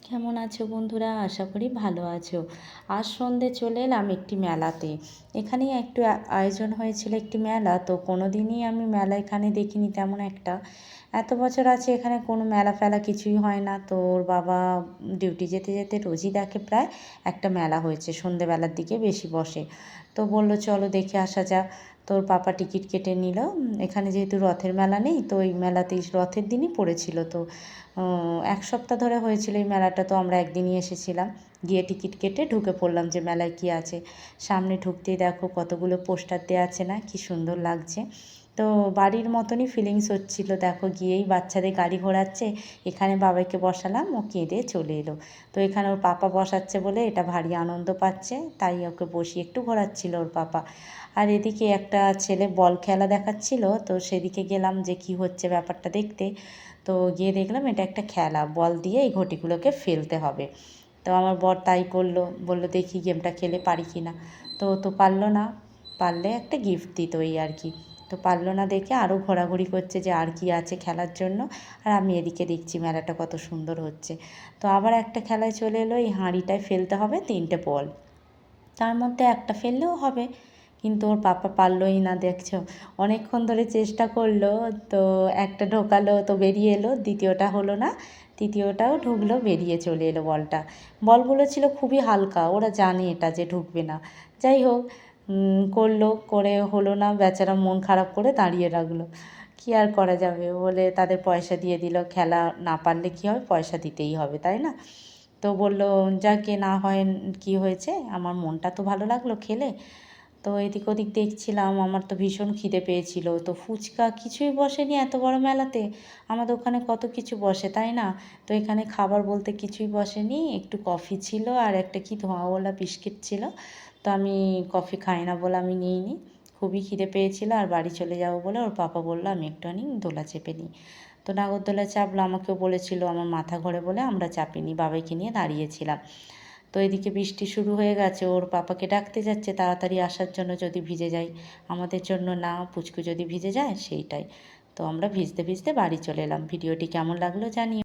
কেমন আছো বন্ধুরা? আশা করি ভালো আছো। আজ সন্ধে চলে এলাম একটি মেলাতে। এখানেই একটু আয়োজন হয়েছিল একটি মেলা, তো কোনো দিনই আমি মেলা এখানে দেখিনি তেমন একটা। এত বছর আছে এখানে কোনো মেলা ফেলা কিছুই হয় না। তো ওর বাবা ডিউটি যেতে যেতে রোজই দেখে প্রায় একটা মেলা হয়েছে, সন্ধেবেলার দিকে বেশি বসে। তো বললো চলো দেখে আসা যাক। তোর পাপা টিকিট কেটে নিল। এখানে যেহেতু রথের মেলা নেই, তো এই মেলাতেই রথের দিনই পড়েছিল। তো এক সপ্তাহ ধরে হয়েছিল এই মেলাটা, তো আমরা একদিনই এসেছিলাম। গিয়ে টিকিট কেটে ঢুকে পড়লাম যে মেলায় কী আছে। সামনে ঢুকতেই দেখো কতগুলো পোস্টার দেওয়া আছে, না কি সুন্দর লাগছে। তো বাড়ির মতনই ফিলিংস হচ্ছিল। দেখো গিয়েই বাচ্চাদের গাড়ি ঘোরাচ্ছে, এখানে বাবাকে বসালাম, ও কেঁদে চলে এলো। তো এখানে ওর পাপা বসাচ্ছে বলে এটা ভারী আনন্দ পাচ্ছে, তাই ওকে বসিয়ে একটু ঘোরাচ্ছিল ওর পাপা। আর এদিকে একটা ছেলে বল খেলা দেখাচ্ছিল, তো সেদিকে গেলাম যে কি হচ্ছে ব্যাপারটা দেখতে। তো গিয়ে দেখলাম এটা একটা খেলা, বল দিয়ে এই ঘটিগুলোকে ফেলতে হবে। তো আমার বর তাই করলো, বললো দেখি গেমটা খেলে পারি কি না। তো পারলো না, পারলে একটা গিফট দিত এই আর কি। তো পারলো না দেখে আরও ঘোরাঘুরি করছে যে আর কি আছে খেলার জন্য। আর আমি এদিকে দেখছি মেলাটা কত সুন্দর হচ্ছে। তো আবার একটা খেলায় চলে এলো, এই হাঁড়িটায় ফেলতে হবে 3টে বল, তার মধ্যে একটা ফেললেও হবে। কিন্তু ওর পাপা পারলোই না, দেখছো অনেকক্ষণ ধরে চেষ্টা করলো। তো একটা ঢোকালো তো বেরিয়ে এলো, দ্বিতীয়টা হলো না, তৃতীয়টাও ঢুকলো, বেরিয়ে চলে এলো বলটা। বলগুলো ছিল খুবই হালকা, ওরা জানে এটা যে ঢুকবে না। যাই হোক, করলো, করে হলো না, বেচারা মন খারাপ করে দাঁড়িয়ে রাখলো। কী আর করা যাবে, বলে তাদের পয়সা দিয়ে দিল। খেলা না পারলে কী হবে, পয়সা দিতেই হবে, তাই না? তো বললো যাকে না হয়, কি হয়েছে, আমার মনটা তো ভালো লাগলো খেলে। তো এদিক ওদিক দেখছিলাম, আমার তো ভীষণ খিদে পেয়েছিল। তো ফুচকা কিছুই বসেনি এত বড় মেলাতে। আমাদের ওখানে কত কিছু বসে, তাই না? তো এখানে খাবার বলতে কিছুই বসেনি, একটু কফি ছিল আর একটা কি ধোঁয়াওয়ালা বিস্কিট ছিল। তো আমি কফি খাই না বলে আমি নিইনি। খুবই খিদে পেয়েছিল আর বাড়ি চলে যাবো বলে ওর পাপা বললো আমি একটুখানি দোলা চেপে নিই। তো নাগরদোলা চাপলো, আমাকেও বলেছিল, আমার মাথা ঘোরে বলে আমরা চাপিনি, বাবাইকে নিয়ে দাঁড়িয়েছিলাম। তো এদিকে বৃষ্টি শুরু হয়ে গেছে, ওর পাপাকে ডাকতে যাচ্ছে তাড়াতাড়ি আসার জন্য, যদি ভিজে যাই। আমাদের জন্য না, পুচকু যদি ভিজে যায় সেইটাই। তো আমরা ভিজতে ভিজতে বাড়ি চলে এলাম। ভিডিওটি কেমন লাগলো জানিও।